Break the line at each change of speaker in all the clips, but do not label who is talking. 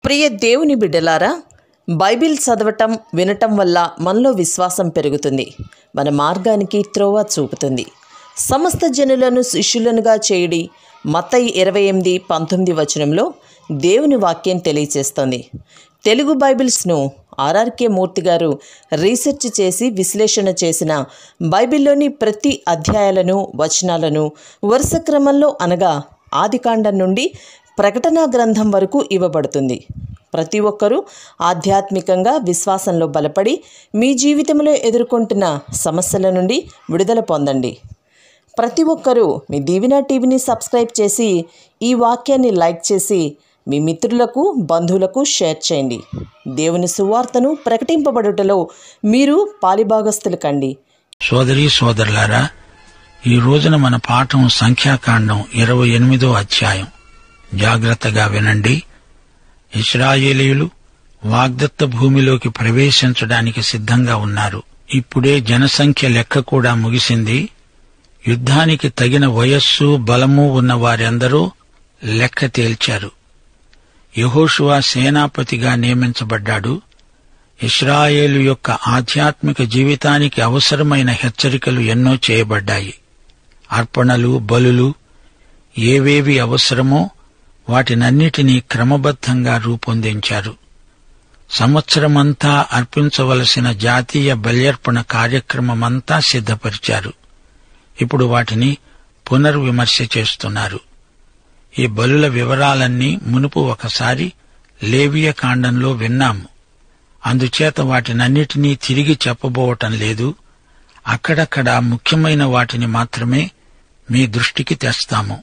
ప్రియ దేవుని బిడ్డలారా, బైబిల్ చదవటం వినటం వల్ల మనలో విశ్వాసం పెరుగుతుంది. మన మార్గానికి త్రోవ చూపుతుంది. సమస్త జనులను శిష్యులనుగా చేయుడి మత్తయి 28:19 వచనంలో దేవుని వాక్యం తెలియచేస్తోంది. తెలుగు బైబిల్స్ను ఆర్ఆర్కే మూర్తి గారు రీసెర్చ్ చేసి విశ్లేషణ చేసిన బైబిల్లోని ప్రతి అధ్యాయాలను వచనాలను వరుస క్రమంలో అనగా ఆదికాండం నుండి ప్రకటనా గ్రంథం వరకు ఇవ్వబడుతుంది. ప్రతి ఒక్కరూ ఆధ్యాత్మికంగా విశ్వాసంలో బలపడి మీ జీవితంలో ఎదుర్కొంటున్న సమస్యల నుండి విడుదల పొందండి. ప్రతి ఒక్కరూ మీ దీవెన టీవీని సబ్స్క్రైబ్ చేసి ఈ వాక్యాన్ని లైక్ చేసి మీ మిత్రులకు బంధువులకు షేర్ చేయండి. దేవుని సువార్తను ప్రకటింపబడుటలో మీరు పాలిభాగస్తులు కండి.
సోదరీ సోదరులారా, ఈ రోజున మన పాఠం సంఖ్యాకాండం 28వ అధ్యాయం. జాగ్రత్తగా వినండి. ఇశ్రాయేలీయులు వాగ్దత్త భూమిలోకి ప్రవేశించడానికి సిద్ధంగా ఉన్నారు. ఇప్పుడే జనసంఖ్య లెక్క కూడా ముగిసింది. యుద్ధానికి తగిన వయస్సు బలము ఉన్న వారందరూ లెక్క తేల్చారు. యెహోషువ సేనాపతిగా నియమించబడ్డాడు. ఇశ్రాయేలు యొక్క ఆధ్యాత్మిక జీవితానికి అవసరమైన హెచ్చరికలు ఎన్నో చేయబడ్డాయి. అర్పణలు, బలులు ఏవేవి అవసరమో వాటినన్నిటినీ క్రమబద్ధంగా రూపొందించారు. సంవత్సరమంతా అర్పించవలసిన జాతీయ బల్యర్పణ కార్యక్రమమంతా సిద్ధపరిచారు. ఇప్పుడు వాటిని పునర్విమర్శ చేస్తున్నారు. ఈ బలుల వివరాలన్నీ మునుపు ఒకసారి లేవియ కాండంలో విన్నాము. అందుచేత వాటినన్నిటినీ తిరిగి చెప్పబోవటం లేదు. అక్కడక్కడ ముఖ్యమైన వాటిని మాత్రమే మీ దృష్టికి తెస్తాము.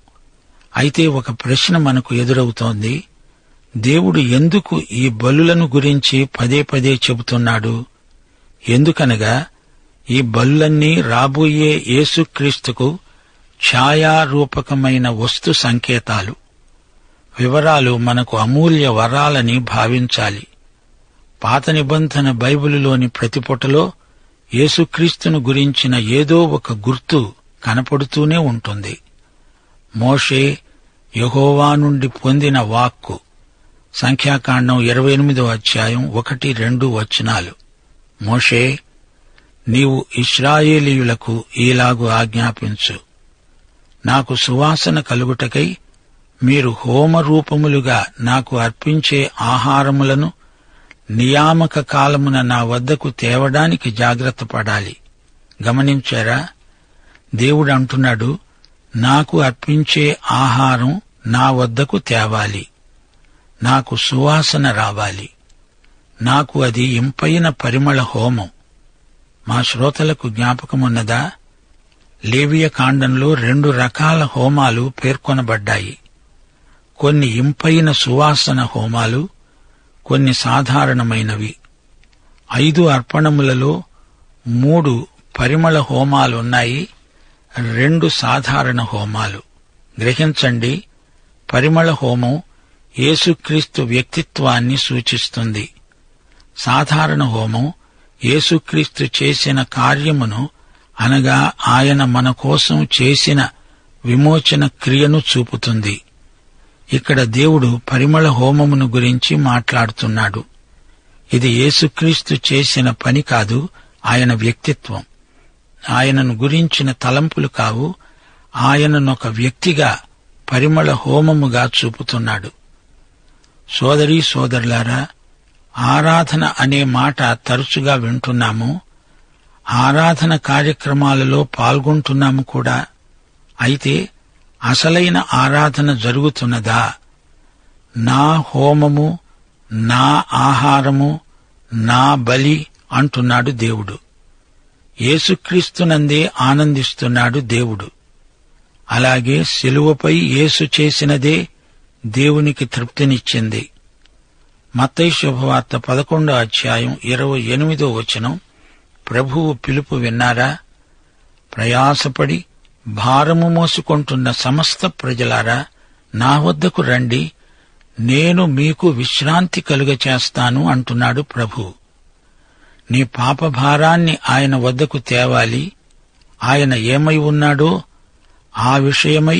అయితే ఒక ప్రశ్న మనకు ఎదురవుతోంది. దేవుడు ఎందుకు ఈ బలులను గురించి పదే పదే చెబుతున్నాడు? ఎందుకనగా ఈ బలులన్నీ రాబోయే యేసుక్రీస్తుకు ఛాయారూపకమైన వస్తు సంకేతాలు. వివరాలు మనకు అమూల్య వరాలని భావించాలి. పాత నిబంధన బైబిలులోని ప్రతి పుటలో యేసుక్రీస్తును గురించిన ఏదో ఒక గుర్తు కనపడుతూనే ఉంటుంది. మోషే యెహోవా నుండి పొందిన వాక్కు. సంఖ్యాకాండం 28వ అధ్యాయం 1-2 వచనాలు. మోషే, నీవు ఇశ్రాయేలీయులకు ఈలాగు ఆజ్ఞాపించు. నాకు సువాసన కలుగుటకై మీరు హోమరూపములుగా నాకు అర్పించే ఆహారములను నియామక కాలమున నా వద్దకు తేవడానికి జాగ్రత్త పడాలి. గమనించారా? దేవుడు అంటున్నాడు, నాకు అర్పించే ఆహారం నా వద్దకు తేవాలి. నాకు సువాసన రావాలి. నాకు అది ఇంపైన పరిమళ హోమం. మా శ్రోతలకు జ్ఞాపకమున్నదా? లేవియ కాండంలో 2 రకాల హోమాలు పేర్కొనబడ్డాయి. కొన్ని ఇంపైన సువాసన హోమాలు, కొన్ని సాధారణమైనవి. 5 అర్పణములలో 3 పరిమళ హోమాలున్నాయి, 2 సాధారణ హోమాలు. గ్రహించండి, పరిమళ హోమం యేసుక్రీస్తు వ్యక్తిత్వాన్ని సూచిస్తుంది. సాధారణ హోమం యేసుక్రీస్తు చేసిన కార్యమును అనగా ఆయన మన కోసం చేసిన విమోచన క్రియను చూపుతుంది. ఇక్కడ దేవుడు పరిమళ హోమమును గురించి మాట్లాడుతున్నాడు. ఇది యేసుక్రీస్తు చేసిన పని కాదు, ఆయన వ్యక్తిత్వం. ఆయనను గురించిన తలంపులు కావు, ఆయననొక వ్యక్తిగా పరిమళ హోమముగా చూపుతున్నాడు. సోదరీ సోదరులారా, ఆరాధన అనే మాట తరచుగా వింటున్నాము. ఆరాధన కార్యక్రమాలలో పాల్గొంటున్నాము కూడా. అయితే అసలైన ఆరాధన జరుగుతున్నదా? నా హోమము, నా ఆహారము, నా బలి అంటున్నాడు దేవుడు. యేసుక్రీస్తునందే ఆనందిస్తున్నాడు దేవుడు. అలాగే శిలువపై యేసు చేసినదే దేవునికి తృప్తినిచ్చింది. మత్తయి శుభవార్త 11వ అధ్యాయం 28వ వచనం. ప్రభువు పిలుపు విన్నారా? ప్రయాసపడి భారము మోసుకొంటున్న సమస్త ప్రజలారా, నా వద్దకు రండి, నేను మీకు విశ్రాంతి కలుగచేస్తాను అంటున్నాడు ప్రభువు. నీ పాపభారాన్ని ఆయన వద్దకు తేవాలి. ఆయన ఏమై ఉన్నాడో ఆ విషయమై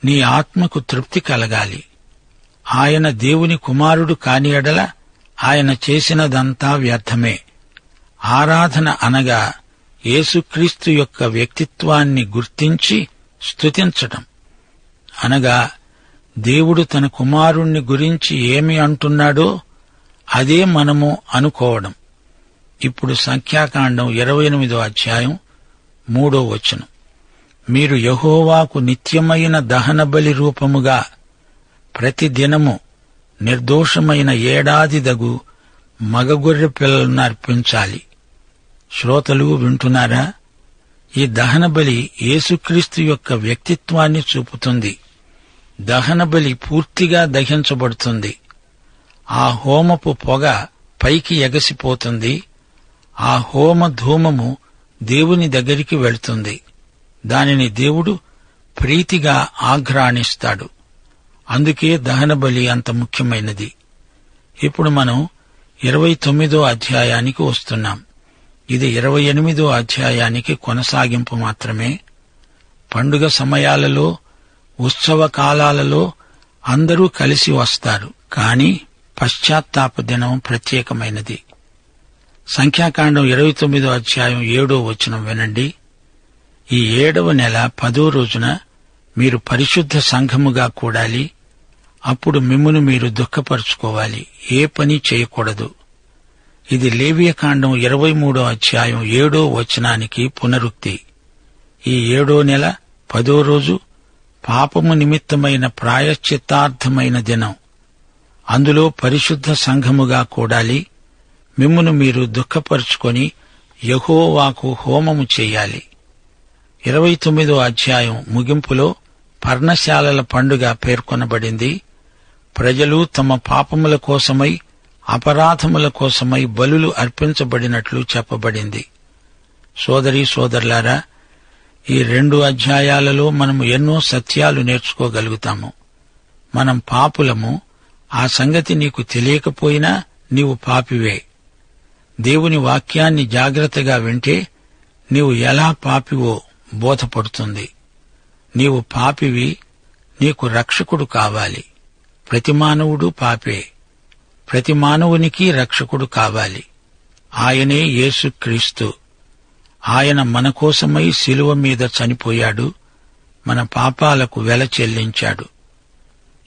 నీ ఆత్మకు తృప్తి కలగాలి. ఆయన దేవుని కుమారుడు కాని ఎడల ఆయన చేసినదంతా వ్యర్థమే. ఆరాధన అనగా యేసుక్రీస్తు యొక్క వ్యక్తిత్వాన్ని గుర్తించి స్తుతించటం, అనగా దేవుడు తన కుమారుణ్ణి గురించి ఏమి అంటున్నాడో అదే మనము అనుకోవడం. ఇప్పుడు సంఖ్యాకాండం 28వ అధ్యాయం 3వ వచనం. మీరు యెహోవాకు నిత్యమైన దహనబలి రూపముగా ప్రతిదినము నిర్దోషమైన ఏడాదిదగు మగగొర్రె పిల్లలను అర్పించాలి. శ్రోతలు వింటున్నారా? ఈ దహనబలి యేసుక్రీస్తు యొక్క వ్యక్తిత్వాన్ని చూపుతుంది. దహనబలి పూర్తిగా దహించబడుతుంది. ఆ హోమపు పొగ పైకి ఎగసిపోతుంది. ఆ హోమ ధూమము దేవుని దగ్గరికి వెళ్తుంది. దానిని దేవుడు ప్రీతిగా ఆఘ్రాణిస్తాడు. అందుకే దహనబలి అంత ముఖ్యమైనది. ఇప్పుడు మనం 29వ అధ్యాయానికి వస్తున్నాం. ఇది 28వ అధ్యాయానికి కొనసాగింపు మాత్రమే. పండుగ సమయాలలో, ఉత్సవ కాలాలలో అందరూ కలిసి వస్తారు. కాని పశ్చాత్తాప దినం ప్రత్యేకమైనది. సంఖ్యాకాండం 29వ అధ్యాయం 7వ వచనం వినండి. ఈ 7వ నెల 10వ రోజున మీరు పరిశుద్ధ సంఘముగా కూడాలి. అప్పుడు మిమ్మును మీరు దుఃఖపరుచుకోవాలి, ఏ పని చేయకూడదు. ఇది లేవియకాండం 23వ అధ్యాయం 7వ వచనానికి పునరుక్తి. ఈ 7వ నెల 10వ రోజు పాపము నిమిత్తమైన ప్రాయశ్చిత్తార్థమైన దినం. అందులో పరిశుద్ధ సంఘముగా కూడాలి. మిమ్మును మీరు దుఃఖపరుచుకొని యెహోవాకు హోమము చెయ్యాలి. 29వ అధ్యాయం ముగింపులో పర్ణశాలల పండుగ పేర్కొనబడింది. ప్రజలు తమ పాపముల కోసమై, అపరాధముల కోసమై బలులు అర్పించబడినట్లు చెప్పబడింది. సోదరీ సోదరులారా, ఈ 2 అధ్యాయాలలో మనము ఎన్నో సత్యాలు నేర్చుకోగలుగుతాము. మనం పాపులము. ఆ సంగతి నీకు తెలియకపోయినా నీవు పాపివే. దేవుని వాక్యాన్ని జాగ్రత్తగా వింటే నీవు ఎలా పాపివో బోధపడుతుంది. నీవు పాపివి, నీకు రక్షకుడు కావాలి. ప్రతి మానవుడు పాపే. ప్రతి మానవునికి రక్షకుడు కావాలి. ఆయనే యేసుక్రీస్తు. ఆయన మన కోసమై శిలువ మీద చనిపోయాడు. మన పాపాలకు వెల చెల్లించాడు.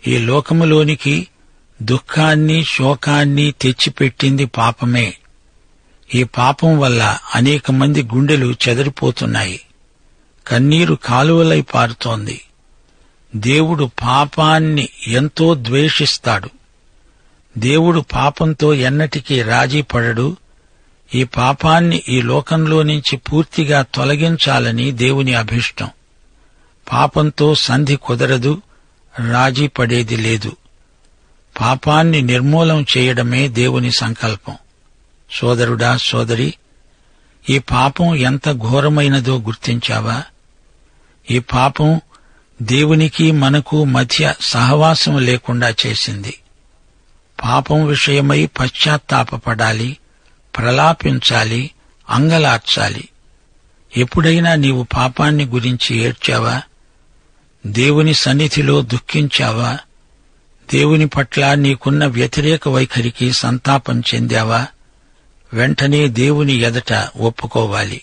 ఈ లోకములోనికి దుఃఖాన్ని, శోకాన్ని తెచ్చిపెట్టింది పాపమే. ఈ పాపం వల్ల అనేక మంది గుండెలు చెదిరిపోతున్నాయి. కన్నీరు కాలువలై పారుతోంది. దేవుడు పాపాన్ని ఎంతో ద్వేషిస్తాడు. దేవుడు పాపంతో ఎన్నటికీ రాజీ పడడు. ఈ పాపాన్ని ఈ లోకంలో నుంచి పూర్తిగా తొలగించాలని దేవుని అభిష్టం. పాపంతో సంధి కుదరదు, రాజీ పడేది లేదు. పాపాన్ని నిర్మూలం చేయడమే దేవుని సంకల్పం. సోదరుడా, సోదరి, ఈ పాపం ఎంత ఘోరమైనదో గుర్తించావా? ఈ పాపం దేవునికి మనకు మధ్య సహవాసం లేకుండా చేసింది. పాపం విషయమై పశ్చాత్తాపపడాలి, ప్రలాపించాలి, అంగలార్చాలి. ఎప్పుడైనా నీవు పాపాన్ని గురించి ఏడ్చావా? దేవుని సన్నిధిలో దుఃఖించావా? దేవుని పట్ల నీకున్న వ్యతిరేక వైఖరికి సంతాపం చెందావా? వెంటనే దేవుని ఎదట ఒప్పుకోవాలి.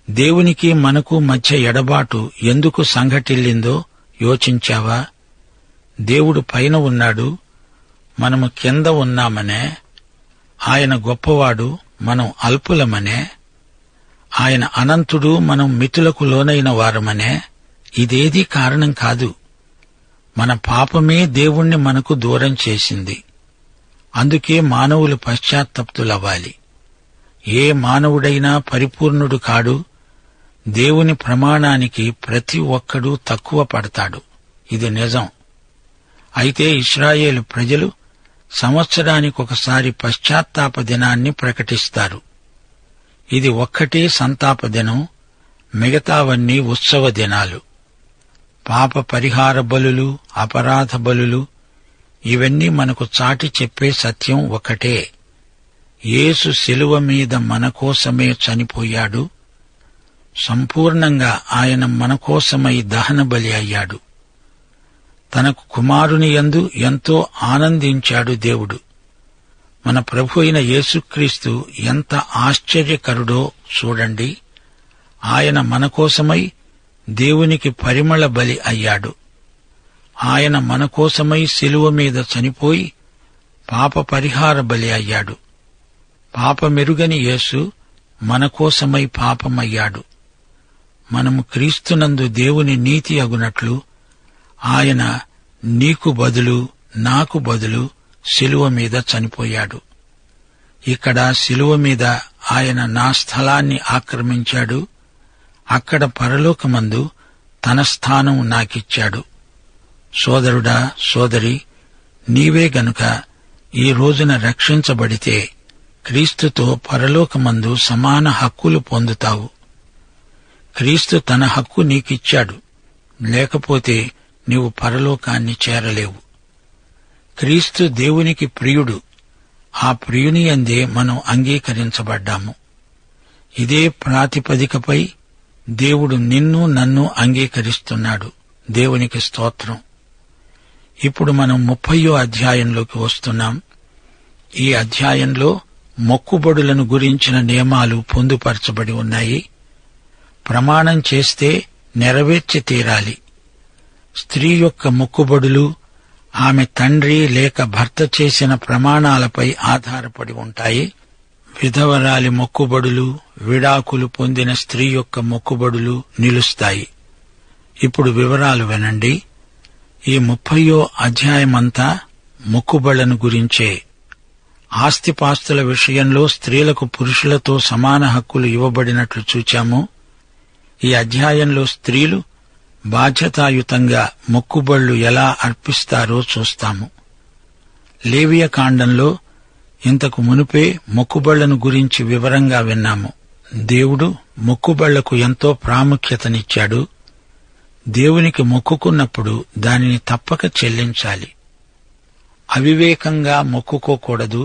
దేవునికి మనకు మధ్య ఎడబాటు ఎందుకు సంఘటిల్లిందో యోచించావా? దేవుడు పైన ఉన్నాడు, మనము కింద ఉన్నామనే. ఆయన గొప్పవాడు, మనం అల్పులమనే. ఆయన అనంతుడు, మనం మితులకు లోనైన వారమనే. ఇదేదీ కారణం కాదు. మన పాపమే దేవుణ్ణి మనకు దూరం చేసింది. అందుకే మానవులు పశ్చాత్తప్తులవ్వాలి. ఏ మానవుడైనా పరిపూర్ణుడు కాడు. దేవుని ప్రమాణానికి ప్రతి ఒక్కడూ తక్కువ పడతాడు. ఇది నిజం. అయితే ఇశ్రాయేలు ప్రజలు సంవత్సరానికొకసారి పశ్చాత్తాప దినాన్ని ప్రకటిస్తారు. ఇది ఒక్కటే సంతాప దినం, మిగతావన్నీ ఉత్సవ దినాలు. పాప పరిహార బలులు, అపరాధ బలులు, ఇవన్నీ మనకు చాటి చెప్పే సత్యం ఒకటే. యేసు శిలువ మీద మన కోసమే చనిపోయాడు. సంపూర్ణంగా ఆయన మన కోసమై దహన బలి అయ్యాడు. తనకు కుమారుని యందు ఎంతో ఆనందించాడు దేవుడు. మన ప్రభు అయిన యేసుక్రీస్తు ఎంత ఆశ్చర్యకరుడో చూడండి. ఆయన మన కోసమై దేవునికి పరిమళ బలి అయ్యాడు. ఆయన మన కోసమై శిలువ మీద చనిపోయి పాప పరిహార బలి అయ్యాడు. పాపమెరుగని యేసు మన కోసమై పాపమయ్యాడు. మనము క్రీస్తునందు దేవుని నీతి అగునట్లు ఆయన నీకు బదులు నాకు బదులు శిలువ మీద చనిపోయాడు. ఇక్కడ శిలువ మీద ఆయన నా స్థలాన్ని ఆక్రమించాడు. అక్కడ పరలోకమందు తన స్థానం నాకిచ్చాడు. సోదరుడా, సోదరి, నీవే గనుక ఈ రోజున రక్షించబడితే క్రీస్తుతో పరలోకమందు సమాన హక్కులు పొందుతావు. క్రీస్తు తన హక్కు నీకిచ్చాడు, లేకపోతే నీవు పరలోకాన్ని చేరలేవు. క్రీస్తు దేవునికి ప్రియుడు. ఆ ప్రియుని యందే మనం అంగీకరించబడ్డాము. ఇదే ప్రాతిపదికపై దేవుడు నిన్ను నన్ను అంగీకరిస్తున్నాడు. దేవునికి స్తోత్రం. ఇప్పుడు మనం 30వ అధ్యాయంలోకి వస్తున్నాం. ఈ అధ్యాయంలో మొక్కుబడులను గురించిన నియమాలు పొందుపరచబడి ఉన్నాయి. ప్రమాణం చేస్తే నెరవేర్చి తీరాలి. స్త్రీ యొక్క మొక్కుబడులు ఆమె తండ్రి లేక భర్త చేసిన ప్రమాణాలపై ఆధారపడి ఉంటాయి. విధవరాలి మొక్కుబడులు, విడాకులు పొందిన స్త్రీ యొక్క మొక్కుబడులు నిలుస్తాయి. ఇప్పుడు వివరాలు వినండి. ఈ 30వ అధ్యాయమంతా మొక్కుబళ్లను గురించే. ఆస్తిపాస్తుల విషయంలో స్త్రీలకు పురుషులతో సమాన హక్కులు ఇవ్వబడినట్లు చూచాము. ఈ అధ్యాయంలో స్త్రీలు బాధ్యతాయుతంగా మొక్కుబళ్లు ఎలా అర్పిస్తారో చూస్తాము. లేవియ కాండంలో ఇంతకు మునుపే మొక్కుబళ్లను గురించి వివరంగా విన్నాము. దేవుడు మొక్కుబళ్లకు ఎంతో ప్రాముఖ్యతనిచ్చాడు. దేవునికి మొక్కుకున్నప్పుడు దానిని తప్పక చెల్లించాలి. అవివేకంగా మొక్కుకోకూడదు.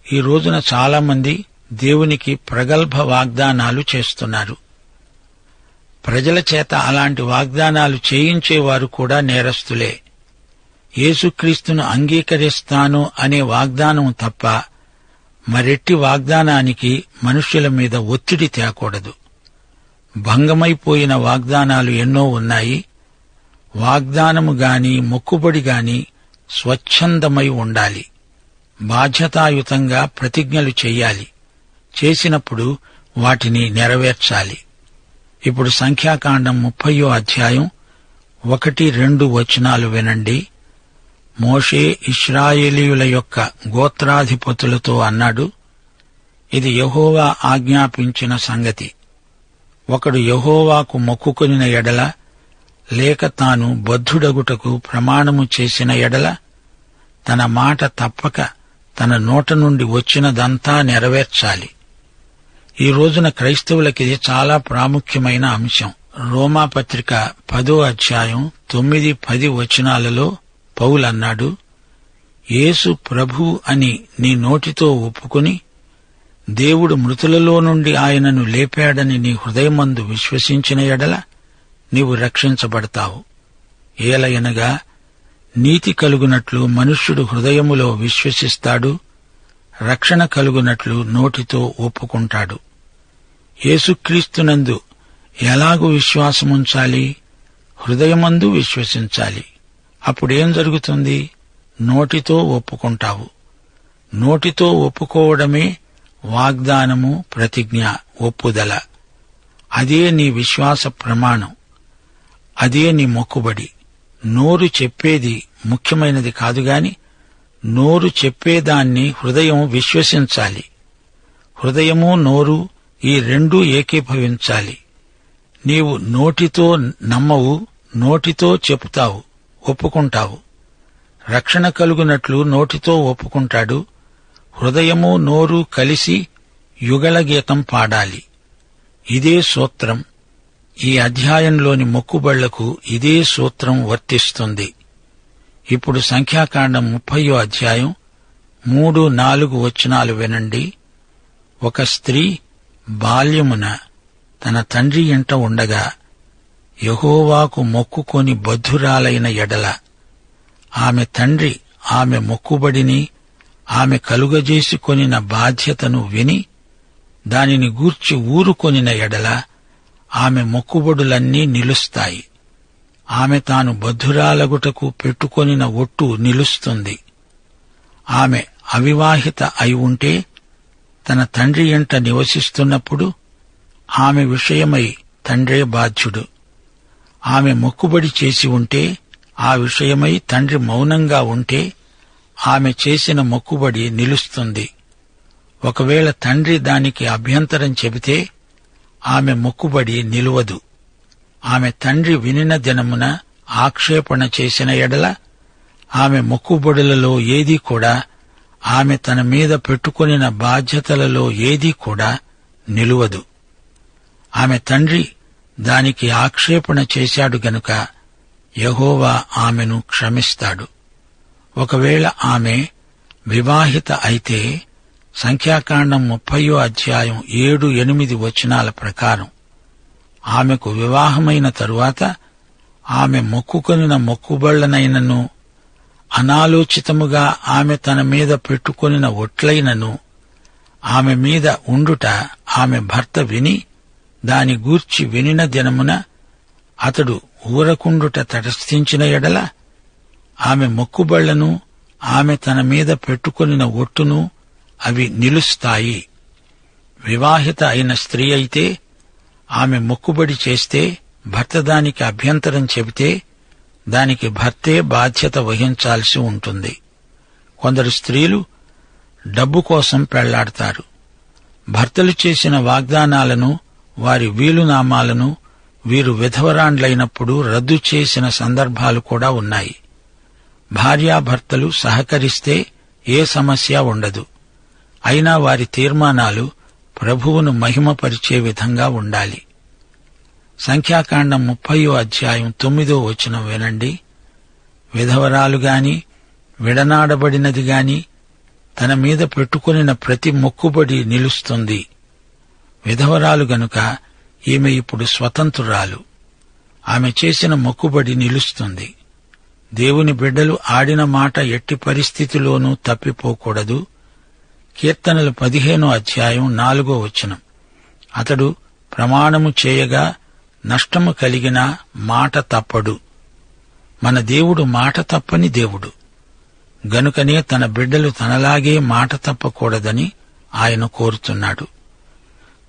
ఈ రోజున చాలామంది దేవునికి ప్రగల్భ వాగ్దానాలు చేస్తున్నారు. ప్రజల చేత అలాంటి వాగ్దానాలు చేయించేవారు కూడా నేరస్తులే. యేసుక్రీస్తును అంగీకరిస్తాను అనే వాగ్దానం తప్ప మరెట్టి వాగ్దానానికి మనుష్యుల మీద ఒత్తిడి తేకూడదు. భంగమైపోయిన వాగ్దానాలు ఎన్నో ఉన్నాయి. వాగ్దానము గాని మొక్కుబడి గాని స్వచ్ఛందమై ఉండాలి. బాధ్యతాయుతంగా ప్రతిజ్ఞలు చెయ్యాలి. చేసినప్పుడు వాటిని నెరవేర్చాలి. ఇప్పుడు సంఖ్యాకాండం 30వ అధ్యాయం 1-2 వచనాలు వినండి. మోషే ఇశ్రాయేలీయుల యొక్క గోత్రాధిపతులతో అన్నాడు, ఇది యెహోవా ఆజ్ఞాపించిన సంగతి. ఒకడు యెహోవాకు మొక్కుకొనిన ఎడల లేక తాను బద్ధుడగుటకు ప్రమాణము చేసిన ఎడల తన మాట తప్పక తన నోట నుండి వచ్చినదంతా నెరవేర్చాలి. ఈ రోజున క్రైస్తవులకిది చాలా ప్రాముఖ్యమైన అంశం. రోమాపత్రిక 10వ అధ్యాయం 9-10 వచనాలలో పౌలన్నాడు, యేసు ప్రభు అని నీ నోటితో ఒప్పుకుని దేవుడు మృతులలో నుండి ఆయనను లేపాడని నీ హృదయమందు విశ్వసించిన ఎడల నీవు రక్షించబడతావు. ఏలయనగా నీతి కలుగునట్లు మనుష్యుడు హృదయములో విశ్వసిస్తాడు, రక్షణ కలుగునట్లు నోటితో ఒప్పుకుంటాడు. యేసుక్రీస్తునందు ఎలాగూ విశ్వాసముంచాలి? హృదయమందు విశ్వసించాలి. అప్పుడేం జరుగుతుంది? నోటితో ఒప్పుకుంటావు. నోటితో ఒప్పుకోవడమే వాగ్దానము, ప్రతిజ్ఞ, ఒప్పుదల. అదే నీ విశ్వాస ప్రమాణం. అదే నీ మొక్కుబడి. నోరు చెప్పేది ముఖ్యమైనది కాదుగాని నోరు చెప్పేదాన్ని హృదయం విశ్వసించాలి. హృదయము నోరు ఈ రెండూ ఏకీభవించాలి. నీవు నోటితో నమ్మవు, నోటితో చెప్తావు, ఒప్పుకుంటావు. రక్షణ కలుగునట్లు నోటితో ఒప్పుకుంటాడు. హృదయము నోరు కలిసి యుగళ గీతం పాడాలి. ఇదే సూత్రం. ఈ అధ్యాయంలోని మొక్కుబళ్లకు ఇదే సూత్రం వర్తిస్తుంది. ఇప్పుడు సంఖ్యాకాండం 30వ అధ్యాయం 3-4 వచనాలు వినండి. ఒక స్త్రీ బాల్యమున తన తండ్రి ఇంట ఉండగా యెహోవాకు మొక్కుకొని బద్ధురాలైన ఎడల ఆమె తండ్రి ఆమె మొక్కుబడిని, ఆమె కలుగజేసికొనిన బాధ్యతను విని దానిని గూర్చి ఊరుకొనిన ఎడల ఆమె మొక్కుబడులన్నీ నిలుస్తాయి. ఆమె తాను బద్ధురాలగుటకు పెట్టుకొనిన ఒట్టు నిలుస్తుంది. ఆమె అవివాహిత అయి ఉంటే తన తండ్రి ఇంట నివసిస్తున్నప్పుడు ఆమె విషయమై తండ్రే బాధ్యుడు. ఆమె మొక్కుబడి చేసి ఉంటే, ఆ విషయమై తండ్రి మౌనంగా ఉంటే ఆమె చేసిన మొక్కుబడి నిలుస్తుంది. ఒకవేళ తండ్రి దానికి అభ్యంతరం చెబితే ఆమె మొక్కుబడి నిలువదు. ఆమె తండ్రి వినిన దినమున ఆక్షేపణ చేసిన ఎడల ఆమె మొక్కుబడులలో ఏదీ కూడా, ఆమె తన మీద పెట్టుకొనిన బాధ్యతలలో ఏదీ కూడా నిలువదు. ఆమె తండ్రి దానికి ఆక్షేపణ చేశాడు గనుక యెహోవా ఆమెను క్షమిస్తాడు. ఒకవేళ ఆమె వివాహిత అయితే సంఖ్యాకాండం 30వ అధ్యాయం 7-8 వచనాల ప్రకారం ఆమెకు వివాహమైన తరువాత ఆమె మొక్కుకొనిన మొక్కుబళ్లనైనను, అనాలోచితముగా ఆమె తన మీద పెట్టుకొనిన ఒట్లైనను ఆమె మీద ఉండుట ఆమె భర్త విని దాని గూర్చి వినిన దినమున అతడు ఊరకుండుట తటస్థించిన ఎడల ఆమె మొక్కుబళ్లను, ఆమె తన మీద పెట్టుకొనిన ఒట్టును అవి నిలుస్తాయి. వివాహిత అయిన స్త్రీ అయితే ఆమె మొక్కుబడి చేస్తే భర్త దానికి అభ్యంతరం చెబితే దానికి భర్తే బాధ్యత వహించాల్సి ఉంటుంది. కొందరు స్త్రీలు డబ్బు కోసం పెళ్లాడతారు. భర్తలు చేసిన వాగ్దానాలను, వారి వీలునామాలను వీరు విధవరాండ్లైనప్పుడు రద్దు చేసిన సందర్భాలు కూడా ఉన్నాయి. భార్యాభర్తలు సహకరిస్తే ఏ సమస్య ఉండదు. అయినా వారి తీర్మానాలు ప్రభువును మహిమపరిచే విధంగా ఉండాలి. సంఖ్యాకాండం 30వ అధ్యాయం 9వ వచనం వినండి. విధవరాలు గాని, విడనాడబడినది గాని తన మీద పెట్టుకొనిన ప్రతి మొక్కుబడి నిలుస్తుంది. విధవరాలు గనుక ఈమె ఇప్పుడు స్వతంత్రురాలు. ఆమె చేసిన మొక్కుబడి నిలుస్తుంది. దేవుని బిడ్డలు ఆడిన మాట ఎట్టి పరిస్థితిలోనూ తప్పిపోకూడదు. కీర్తనలు 15వ అధ్యాయం 4వ వచనం. అతడు ప్రమాణము చేయగా నష్టము కలిగినా మాట తప్పడు. మన దేవుడు మాట తప్పని దేవుడు గనుకనే తన బిడ్డలు తనలాగే మాట తప్పకూడదని ఆయన కోరుతున్నాడు.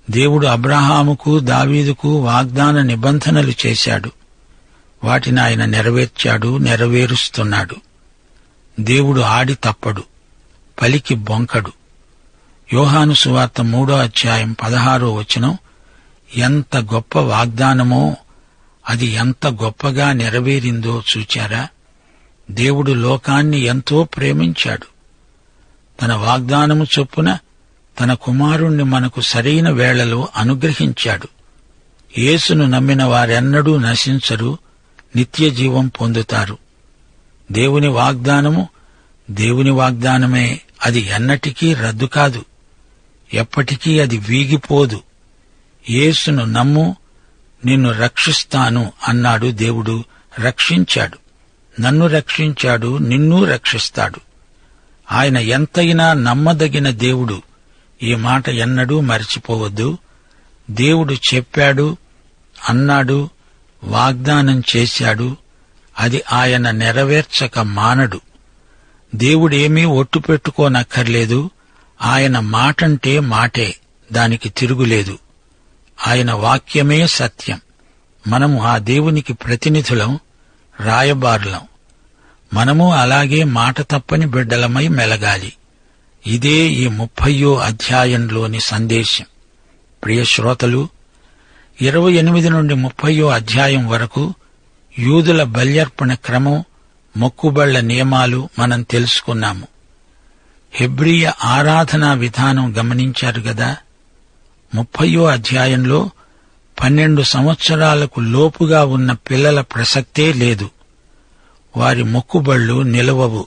దేవుడు అబ్రహాముకు, దావీదుకు వాగ్దాన నిబంధనలు చేశాడు. వాటిని ఆయన నెరవేర్చాడు, నెరవేరుస్తున్నాడు. దేవుడు ఆడి తప్పడు, పలికి బొంకడు. యోహాను సువార్త 3వ అధ్యాయం 16వ వచనం, ఎంత గొప్ప వాగ్దానమో, అది ఎంత గొప్పగా నెరవేరిందో చూచారా? దేవుడు లోకాన్ని ఎంతో ప్రేమించాడు. తన వాగ్దానము చొప్పున తన కుమారుణ్ణి మనకు సరైన వేళలో అనుగ్రహించాడు. యేసును నమ్మిన వారెన్నడూ నశించరు, నిత్యజీవం పొందుతారు. దేవుని వాగ్దానము దేవుని వాగ్దానమే. అది ఎన్నటికీ రద్దు కాదు. ఎప్పటికీ అది వీగిపోదు. యేసును నమ్ము, నిన్ను రక్షిస్తాను అన్నాడు దేవుడు. రక్షించాడు. నన్ను రక్షించాడు, నిన్ను రక్షిస్తాడు. ఆయన ఎంతైనా నమ్మదగిన దేవుడు. ఈ మాట ఎన్నడూ మరిచిపోవద్దు. దేవుడు చెప్పాడు, అన్నాడు, వాగ్దానం చేశాడు. అది ఆయన నెరవేర్చక మానడు. దేవుడేమీ ఒట్టు పెట్టుకోనక్కర్లేదు. ఆయన మాటంటే మాటే, దానికి తిరుగులేదు. ఆయన వాక్యమే సత్యం. మనము ఆ దేవునికి ప్రతినిధులం, రాయబారులం. మనము అలాగే మాట తప్పని బిడ్డలమై మెలగాలి. ఇదే ఈ 30వ అధ్యాయంలోని సందేశం. ప్రియ శ్రోతలు, 28 నుండి 30వ అధ్యాయం వరకు యూదుల బల్యర్పణ క్రమం, మొక్కుబళ్ల నియమాలు మనం తెలుసుకున్నాము. హెబ్రీయ ఆరాధనా విధానం గమనించారు గదా. 30వ అధ్యాయంలో 12 సంవత్సరాలకు లోపుగా ఉన్న పిల్లల ప్రసక్తే లేదు. వారి మొక్కుబళ్లు నిలవవు.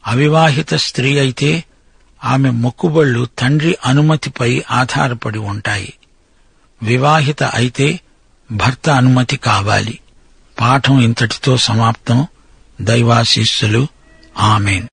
అవివాహిత స్త్రీ అయితే ఆమె మొక్కుబళ్లు తండ్రి అనుమతిపై ఆధారపడి ఉంటాయి. వివాహిత అయితే భర్త అనుమతి కావాలి. పాఠం ఇంతటితో సమాప్తం. దైవాశీస్సులు. ఆమేన్.